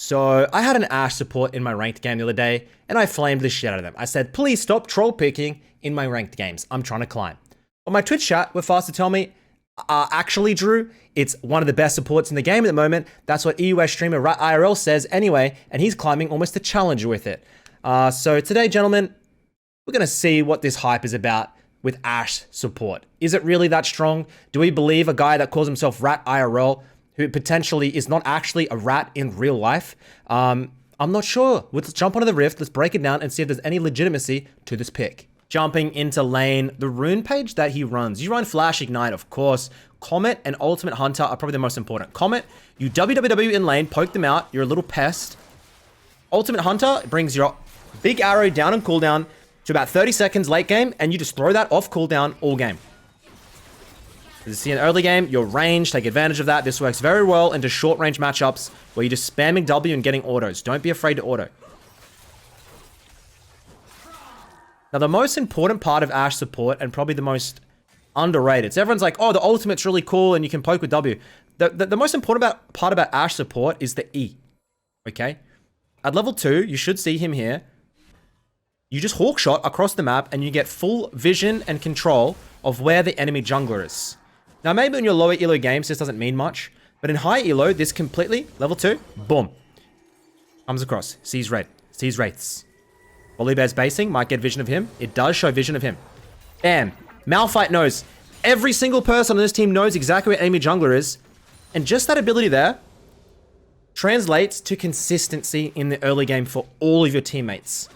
So I had an ASHE support in my ranked game the other day, and I flamed the shit out of them. I said, please stop troll picking in my ranked games. I'm trying to climb. But my Twitch chat were fast to tell me, actually, Drew, it's one of the best supports in the game at the moment. That's what EUS streamer RatIRL says anyway, and he's climbing almost a challenger with it. So today, gentlemen, we're going to see what this hype is about with ASHE support. Is it really that strong? Do we believe a guy that calls himself RatIRL, who potentially is not actually a rat in real life? I'm not sure. Let's jump onto the rift, let's break it down and see if there's any legitimacy to this pick. Jumping into lane, the rune page that he runs. You run Flash Ignite, of course. Comet and Ultimate Hunter are probably the most important. Comet, you WWW in lane, poke them out, you're a little pest. Ultimate Hunter brings your big arrow down on cooldown to about 30 seconds late game, and you just throw that off cooldown all game. As you see in early game, your range, take advantage of that. This works very well into short range matchups where you're just spamming W and getting autos. Don't be afraid to auto. Now, the most important part of ASHE support, and probably the most underrated, so everyone's like, oh, the ultimate's really cool and you can poke with W. The most important part about ASHE support is the E, okay? At level 2, you should see him here. You just hawk shot across the map and you get full vision and control of where the enemy jungler is. Now, maybe in your lower ELO games, this doesn't mean much, but in high ELO, this completely, level 2, boom. Comes across, sees red, sees wraiths. Volibear's basing, might get vision of him. It does show vision of him. Bam. Malphite knows. Every single person on this team knows exactly where enemy jungler is. And just that ability there translates to consistency in the early game for all of your teammates.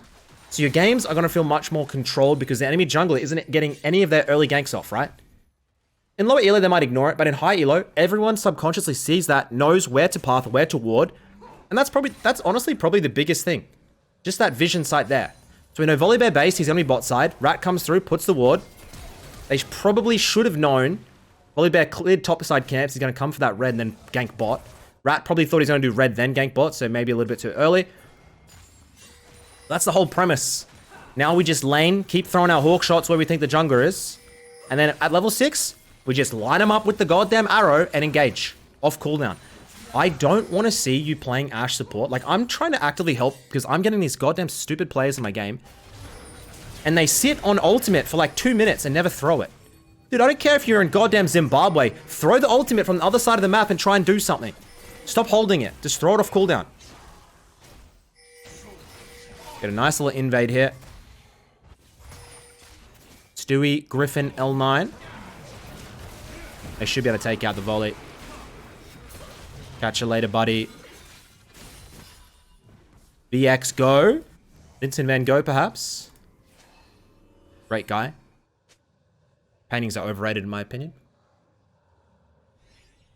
So your games are going to feel much more controlled because the enemy jungler isn't getting any of their early ganks off, right? In lower ELO, they might ignore it, but in high ELO, everyone subconsciously sees that, knows where to path, where to ward. And that's honestly probably the biggest thing. Just that vision sight there. So we know Volibear base, he's going to be bot side. Rat comes through, puts the ward. They probably should have known. Volibear cleared top side camps. He's going to come for that red and then gank bot. Rat probably thought he's going to do red then gank bot, so maybe a little bit too early. That's the whole premise. Now we just lane, keep throwing our hawk shots where we think the jungler is. And then at level 6, we just line them up with the goddamn arrow and engage. Off cooldown. I don't want to see you playing ASHE support. Like, I'm trying to actively help because I'm getting these goddamn stupid players in my game. And they sit on ultimate for like 2 minutes and never throw it. Dude, I don't care if you're in goddamn Zimbabwe. Throw the ultimate from the other side of the map and try and do something. Stop holding it. Just throw it off cooldown. Get a nice little invade here. Stewie, Griffin, L9. They should be able to take out the volley. Catch you later, buddy. VX Go. Vincent Van Gogh, perhaps. Great guy. Paintings are overrated, in my opinion.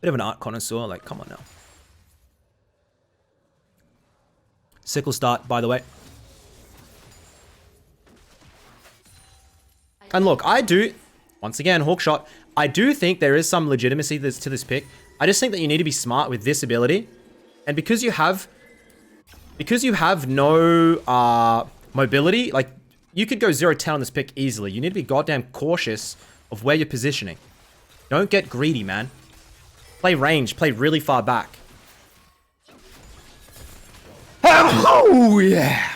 Bit of an art connoisseur. Like, come on now. Sickle start, by the way. And look, I do... Once again, hawk shot. I do think there is some legitimacy to this pick. I just think that you need to be smart with this ability. And because you have no mobility, like, you could go 0-10 on this pick easily. You need to be goddamn cautious of where you're positioning. Don't get greedy, man. Play range, play really far back. Oh, yeah.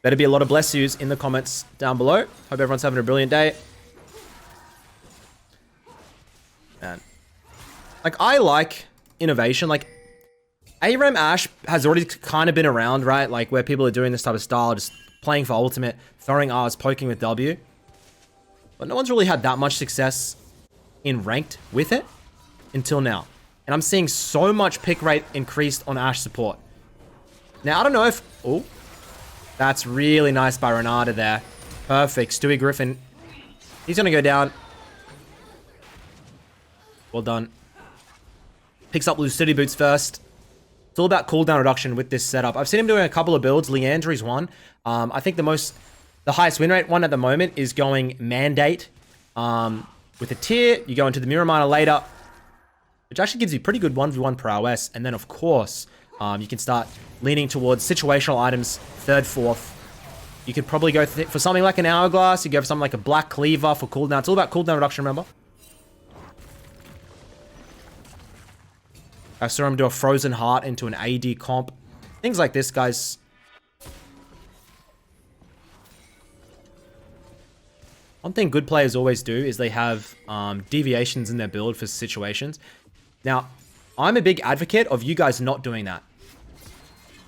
Better be a lot of bless yous in the comments down below. Hope everyone's having a brilliant day. Man. Like, I like innovation. Like, ARAM ASHE has already kind of been around, right? Like, where people are doing this type of style, just playing for ultimate, throwing R's, poking with W. But no one's really had that much success in ranked with it until now. And I'm seeing so much pick rate increased on ASHE support. Now, I don't know if... Oh, that's really nice by Renata there. Perfect. Stewie Griffin. He's going to go down. Well done. Picks up Lucidity Boots first. It's all about cooldown reduction with this setup. I've seen him doing a couple of builds. Leandry's one. I think the highest win rate one at the moment is going Mandate. With a tier, you go into the Mirror Miner later, which actually gives you pretty good 1v1 prowess. And then, of course, you can start leaning towards situational items, 3rd, 4th. You could probably go for something like an Hourglass. You go for something like a Black Cleaver for cooldown. It's all about cooldown reduction, remember? I saw him do a Frozen Heart into an AD comp. Things like this, guys. One thing good players always do is they have deviations in their build for situations. Now, I'm a big advocate of you guys not doing that.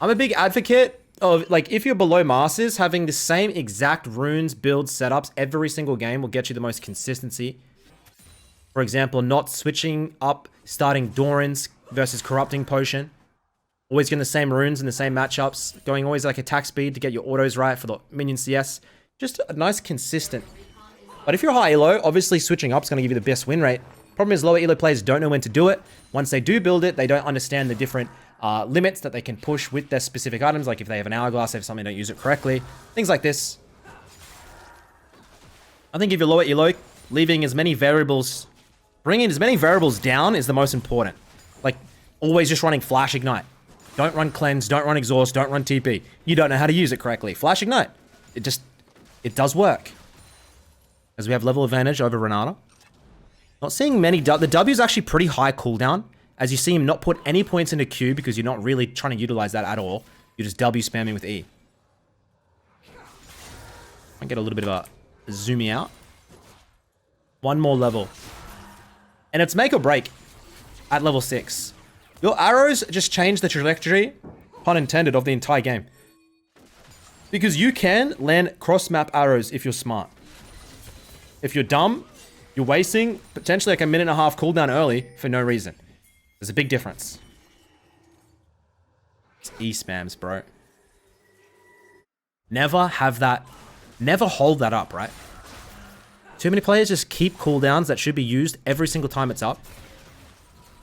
I'm a big advocate of, like, if you're below Masters, having the same exact runes, builds, setups every single game will get you the most consistency. For example, not switching up, starting Doran's versus Corrupting Potion. Always getting the same runes in the same matchups. Going always like attack speed to get your autos right for the minion CS. Just a nice consistent. But if you're high elo, obviously switching up is going to give you the best win rate. Problem is lower elo players don't know when to do it. Once they do build it, they don't understand the different limits that they can push with their specific items. Like if they have an hourglass, if something don't use it correctly. Things like this. I think if you're lower elo, leaving as many variables, bringing as many variables down is the most important. Like always just running Flash Ignite. Don't run Cleanse, don't run Exhaust, don't run TP. You don't know how to use it correctly. Flash Ignite. It does work. As we have level advantage over Renata. Not seeing many, the W is actually pretty high cooldown. As you see him not put any points into Q because you're not really trying to utilize that at all. You're just W spamming with E. I get a little bit of a zooming out. One more level. And it's make or break at level 6. Your arrows just change the trajectory, pun intended, of the entire game. Because you can land cross-map arrows if you're smart. If you're dumb, you're wasting potentially like a minute and a half cooldown early for no reason. There's a big difference. It's E-spams, bro. Never have that. Never hold that up, right? Too many players just keep cooldowns that should be used every single time it's up.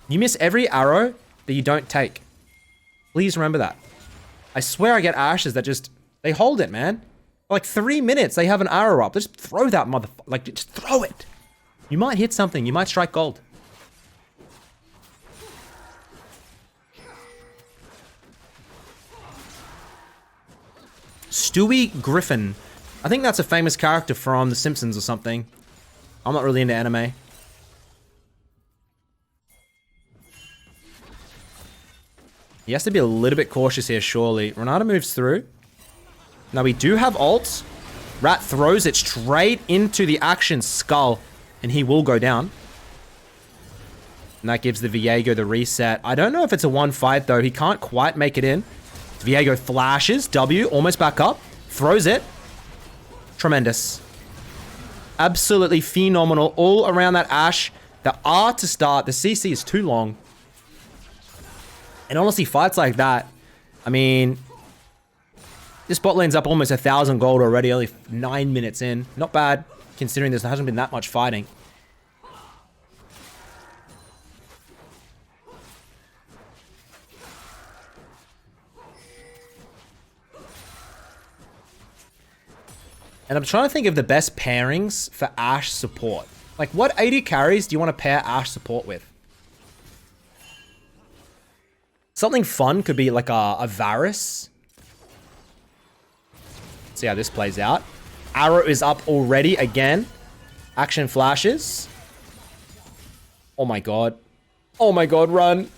You miss every arrow that you don't take. Please remember that. I swear I get ashes that just... They hold it, man. Like 3 minutes, they have an arrow up. Just throw that motherfucker. Like, just throw it. You might hit something. You might strike gold. Stewie Griffin. I think that's a famous character from The Simpsons or something. I'm not really into anime. He has to be a little bit cautious here, surely. Renata moves through. Now we do have ults. Rat throws it straight into the Action skull, and he will go down. And that gives the Viego the reset. I don't know if it's a 1-5 though. He can't quite make it in. Viego flashes. W, almost back up. Throws it. Tremendous. Absolutely phenomenal. All around that Ashe. The R to start. The CC is too long. And honestly, fights like that, I mean, this bot lane's up almost 1,000 gold already, only 9 minutes in. Not bad, considering there hasn't been that much fighting. And I'm trying to think of the best pairings for Ashe support. Like, what AD carries do you want to pair Ashe support with? Something fun could be like a Varus. See how this plays out. Arrow is up already again. Action flashes. Oh my god. Oh my god, run.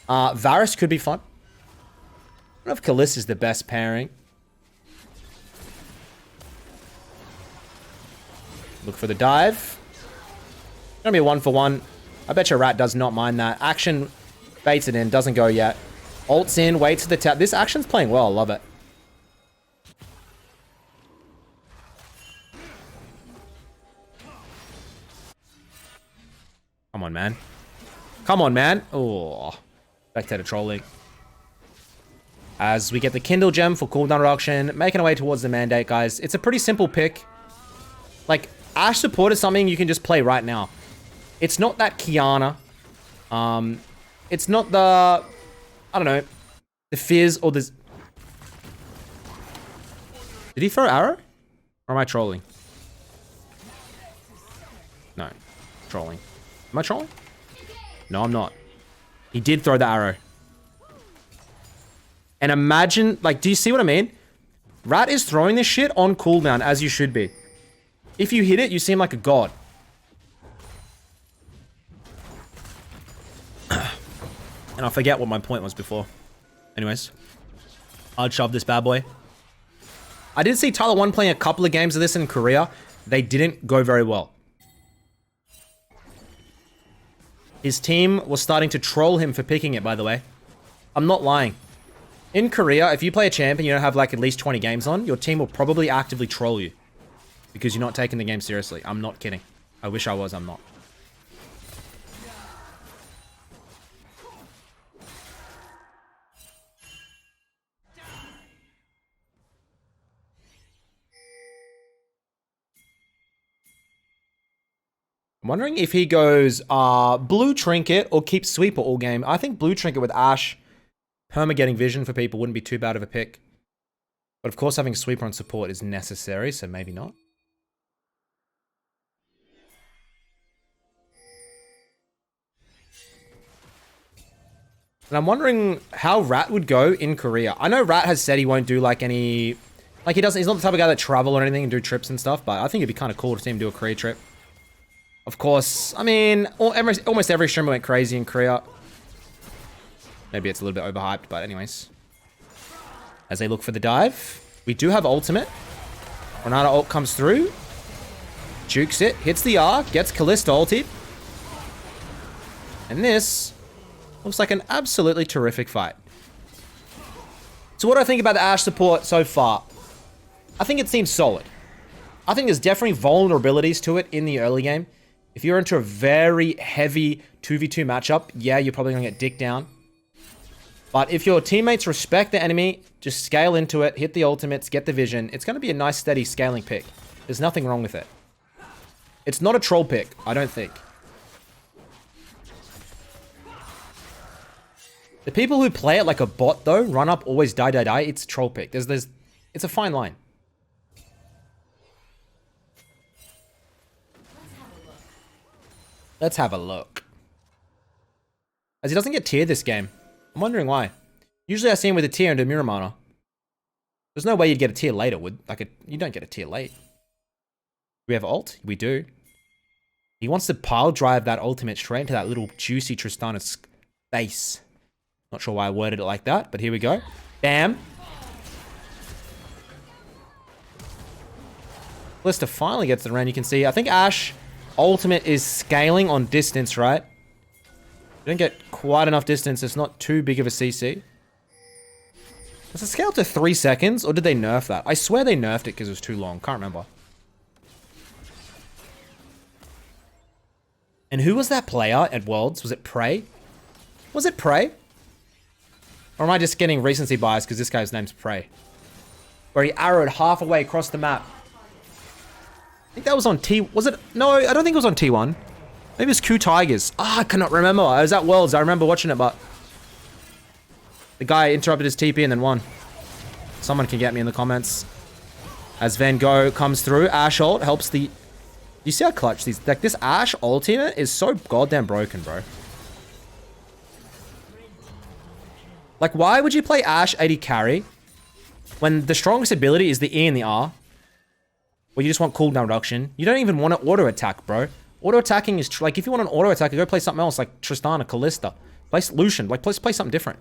Varus could be fun. I don't know if Kalista is the best pairing. Look for the dive. Gonna be a 1-for-1. I bet your Rat does not mind that. Action baits it in, doesn't go yet. Ults in, waits for the tap. This Action's playing well, I love it. Come on, man. Come on, man. Oh, spectator trolling. As we get the Kindle gem for cooldown reduction, making our way towards the mandate, guys. It's a pretty simple pick. Like, Ashe support is something you can just play right now. It's not that Kiana. It's not the, I don't know, the Fizz or the... Did he throw arrow? Or am I trolling? No, trolling. Am I trolling? No, I'm not. He did throw the arrow. And imagine, like, do you see what I mean? Rat is throwing this shit on cooldown, as you should be. If you hit it, you seem like a god. And I forget what my point was before. Anyways, I'd shove this bad boy. I did see Tyler 1 playing a couple of games of this in Korea. They didn't go very well. His team was starting to troll him for picking it, by the way. I'm not lying. In Korea, if you play a champ and you don't have like at least 20 games on, your team will probably actively troll you. Because you're not taking the game seriously. I'm not kidding. I wish I was, I'm not. I'm wondering if he goes blue trinket or keep sweeper all game. I think blue trinket with Ashe, perma getting vision for people wouldn't be too bad of a pick. But of course having sweeper on support is necessary, so maybe not. And I'm wondering how Rat would go in Korea. I know Rat has said he won't do like any... Like he's not the type of guy that travel or anything and do trips and stuff, but I think it'd be kind of cool to see him do a Korea trip. Of course, I mean, almost every streamer went crazy in Korea. Maybe it's a little bit overhyped, but anyways. As they look for the dive, we do have ultimate. Renata ult comes through. Jukes it, hits the R, gets Kalista ulted. And this looks like an absolutely terrific fight. So what do I think about the Ashe support so far? I think it seems solid. I think there's definitely vulnerabilities to it in the early game. If you're into a very heavy 2v2 matchup, yeah, you're probably going to get dicked down. But if your teammates respect the enemy, just scale into it, hit the ultimates, get the vision, it's going to be a nice, steady scaling pick. There's nothing wrong with it. It's not a troll pick, I don't think. The people who play it like a bot, though, run up, always die, die, die, it's a troll pick. It's a fine line. Let's have a look. As he doesn't get tier this game. I'm wondering why. Usually I see him with a tier into Miramana. There's no way you'd get a tier later, you don't get a tier late. Do we have ult? We do. He wants to pile drive that ultimate straight into that little juicy Tristana's face. Not sure why I worded it like that, but here we go. Bam. Kalista finally gets the round. You can see, I think Ashe ultimate is scaling on distance, right? You don't get quite enough distance. It's not too big of a CC. Does it scale to 3 seconds, or did they nerf that? I swear they nerfed it because it was too long. Can't remember. And who was that player at Worlds? Was it Prey? Was it Prey? Or am I just getting recency bias because this guy's name's Prey? Where he arrowed half away across the map. I think that was on T... Was it? No, I don't think it was on T1. Maybe it was Q Tigers. Ah, I cannot remember. I was at Worlds. I remember watching it, but... The guy interrupted his TP and then won. Someone can get me in the comments. As Van Gogh comes through, Ashe ult helps the... You see how clutch these... Like, this Ashe ultimate is so goddamn broken, bro. Like, why would you play Ashe AD carry when the strongest ability is the E and the R? Or you just want cooldown reduction. You don't even want to auto-attack, bro. Auto-attacking is... Like, if you want an auto-attacker, go play something else, like Tristana, Kalista. Play Lucian. Like, play something different.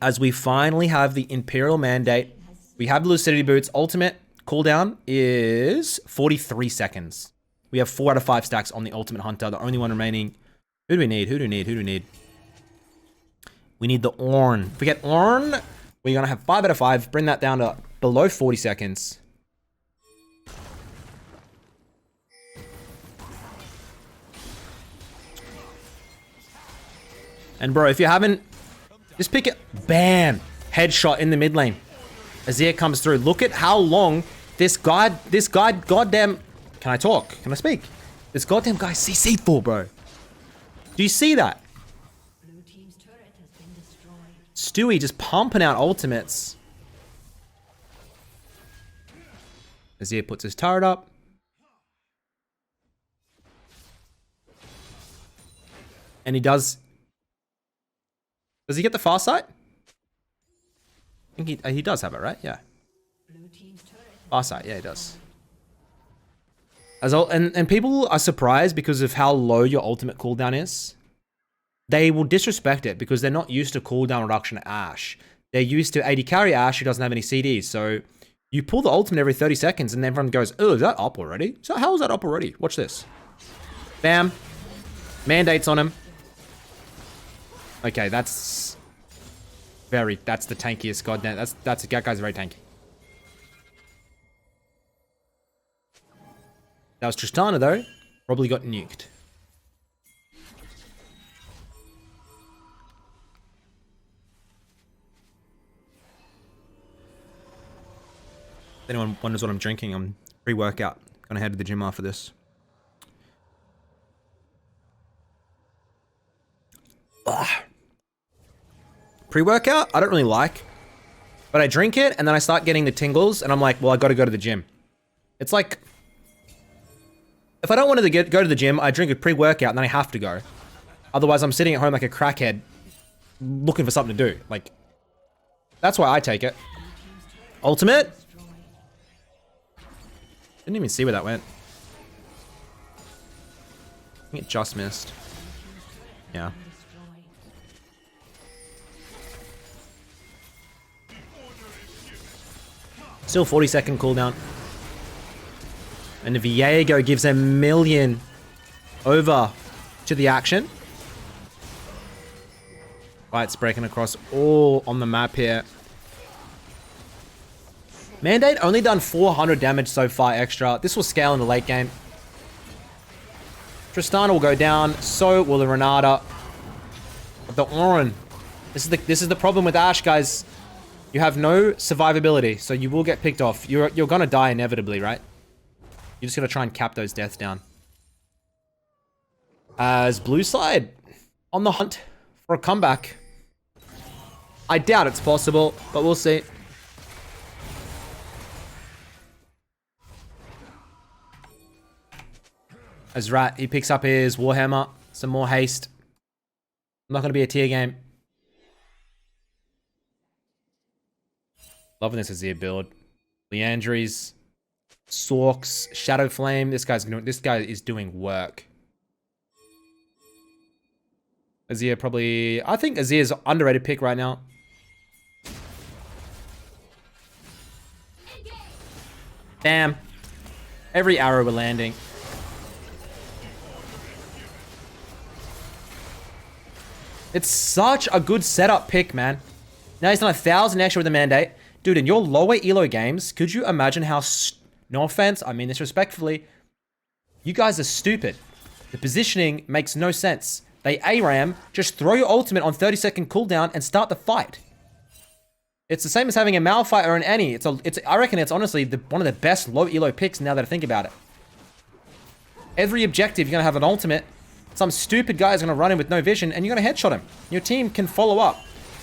As we finally have the Imperial Mandate, we have the Lucidity Boots. Ultimate cooldown is 43 seconds. We have 4 out of 5 stacks on the Ultimate Hunter, the only one remaining. Who do we need? Who do we need? Who do we need? We need the Ornn. If we get Ornn, we're going to have 5 out of 5. Bring that down to below 40 seconds. And bro, if you haven't, just pick it. Bam! Headshot in the mid lane. Azir comes through. Look at how long this guy, goddamn... Can I talk? Can I speak? This goddamn guy CC'd for, bro. Do you see that? Blue team's turret has been destroyed. Stewie just pumping out ultimates. Azir puts his turret up. And he does... Does he get the far sight? I think he does have it, right? Yeah. Far sight, yeah, he does. And people are surprised because of how low your ultimate cooldown is. they will disrespect it because they're not used to cooldown reduction Ashe. They're used to AD carry Ashe who doesn't have any CDs. So you pull the ultimate every 30 seconds and everyone goes, oh, is that up already? So how is that up already? Watch this. Bam. Mandates on him. Okay, that's the tankiest goddamn. That guy's very tanky. That was Tristana though. Probably got nuked. If anyone wonders what I'm drinking, I'm pre-workout. Gonna head to the gym after this. Pre-workout, I don't really like. But I drink it, and then I start getting the tingles, and I'm like, well, I gotta go to the gym. It's like, if I don't want to go to the gym, I drink a pre-workout, and then I have to go. Otherwise, I'm sitting at home like a crackhead, looking for something to do. Like, that's why I take it. Ultimate? Didn't even see where that went. I think it just missed. Yeah. Still 40-second cooldown. And the Viego gives a million over to the action. Fight's breaking across all on the map here. Mandate only done 400 damage so far extra. This will scale in the late game. Tristana will go down. So will the Renata. But the Orin. This is the problem with Ashe, guys. You have no survivability, so you will get picked off. You're gonna die inevitably, right? You just gotta try and cap those deaths down. As blue side on the hunt for a comeback. I doubt it's possible, but we'll see. As Rat, he picks up his Warhammer. Some more haste. Not going to be a tier game. Loving this Azir build. Leandries. Sorks. Shadow Flame. This guy is doing work. Azir probably... I think Azir's underrated pick right now. Damn. Every arrow we're landing. It's such a good setup pick, man. Now he's done 1,000 extra with the mandate. Dude, in your lower ELO games, could you imagine how... No offense, I mean this respectfully. You guys are stupid. The positioning makes no sense. They ARAM, just throw your ultimate on 30-second cooldown and start the fight. It's the same as having a Malphite or an Annie. I reckon it's honestly one of the best low ELO picks now that I think about it. Every objective, you're going to have an ultimate. Some stupid guy is going to run in with no vision, and you're going to headshot him. Your team can follow up.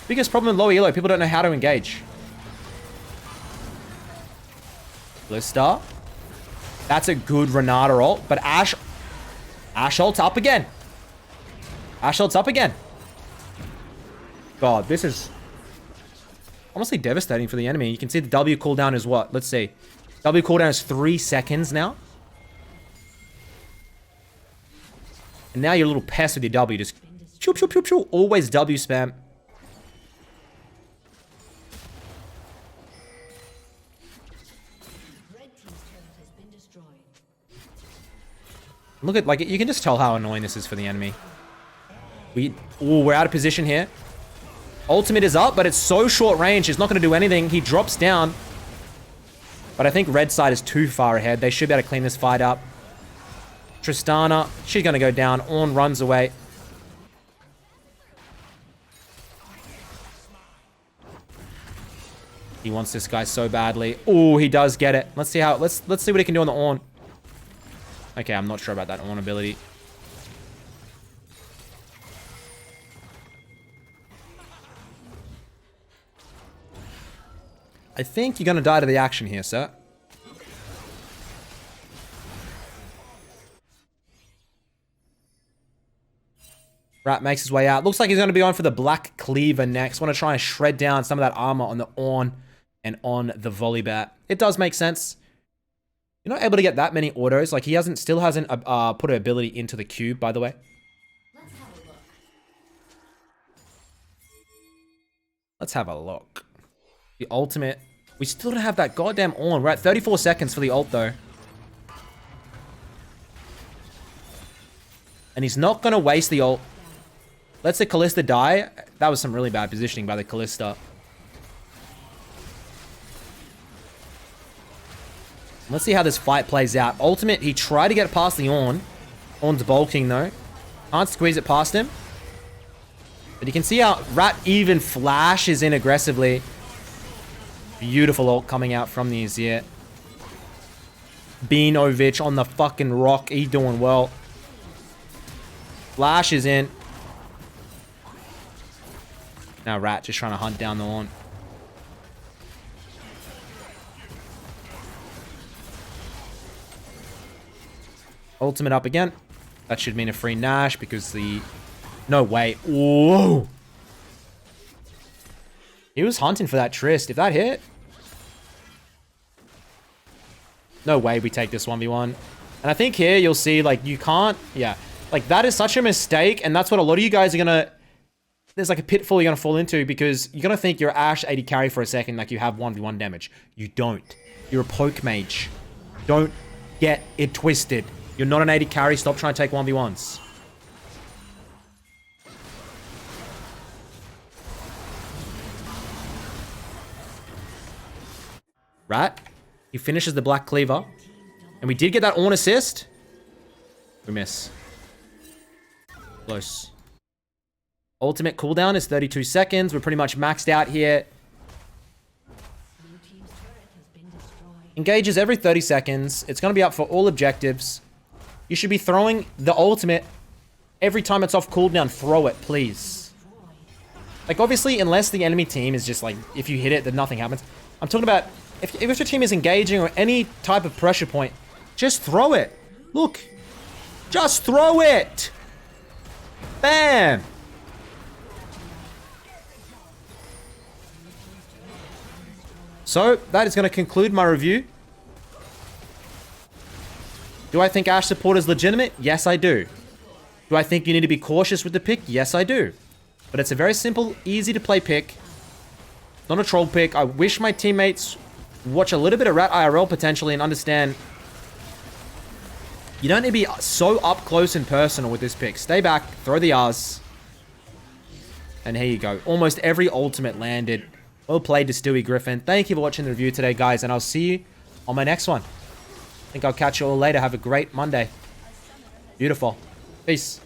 Biggest problem with low ELO, people don't know how to engage. Blister. That's a good Renata ult, but Ashe ult's up again. Ashe ult's up again. God, this is honestly devastating for the enemy. You can see the W cooldown is what? Let's see. W cooldown is 3 seconds now. And now you're a little pest with your W. Just choo choo choo choo. Always W spam. Look at, like, you can just tell how annoying this is for the enemy. We're out of position here. Ultimate is up, but it's so short range. It's not going to do anything. He drops down. But I think red side is too far ahead. They should be able to clean this fight up. Tristana, she's going to go down. Ornn runs away. He wants this guy so badly. Oh, he does get it. Let's see how. Let's see what he can do on the Ornn. Okay, I'm not sure about that Ornn ability. I think you're going to die to the action here, sir. Rat makes his way out. Looks like he's going to be on for the Black Cleaver next. Want to try and shred down some of that armor on the Ornn and on the Volibear. It does make sense. You're not able to get that many autos. Like, he still hasn't put an ability into the cube, by the way. Let's have a look. Let's have a look. The ultimate. We still don't have that goddamn on. We're at 34 seconds for the ult, though. And he's not going to waste the ult. Lets the Kalista die. That was some really bad positioning by the Kalista. Let's see how this fight plays out. Ultimate, he tried to get past the Ornn. Ornn's bulking, though. Can't squeeze it past him. But you can see how Rat even flashes in aggressively. Beautiful ult coming out from the Azir. Beanovich on the fucking rock. He doing well. Flashes in. Now Rat just trying to hunt down the Ornn. Ultimate up again. That should mean a free Nash because the... No, way. Whoa. He was hunting for that Trist. If that hit... No way we take this 1v1. And I think here you'll see, like, you can't... Yeah. Like, that is such a mistake. And that's what a lot of you guys are gonna... There's like a pitfall you're gonna fall into because you're gonna think you're Ashe 80 carry for a second like you have 1v1 damage. You don't. You're a poke mage. Don't get it twisted. You're not an 80 carry. Stop trying to take 1v1s. Rat. He finishes the Black Cleaver. And we did get that Ornn assist. We miss. Close. Ultimate cooldown is 32 seconds. We're pretty much maxed out here. Engages every 30 seconds. It's going to be up for all objectives. You should be throwing the ultimate every time it's off cooldown. Throw it, please. Like, obviously, unless the enemy team is just like, if you hit it, then nothing happens. I'm talking about if your team is engaging or any type of pressure point, just throw it. Look. Just throw it. Bam. So, that is going to conclude my review. Do I think Ashe support is legitimate? Yes, I do. Do I think you need to be cautious with the pick? Yes, I do. But it's a very simple, easy to play pick. Not a troll pick. I wish my teammates watch a little bit of RatIRL potentially and understand you don't need to be so up close and personal with this pick. Stay back, throw the R's. And here you go. Almost every ultimate landed. Well played to Stewie Griffin. Thank you for watching the review today, guys, and I'll see you on my next one. I think I'll catch you all later. Have a great Monday. Beautiful. Peace.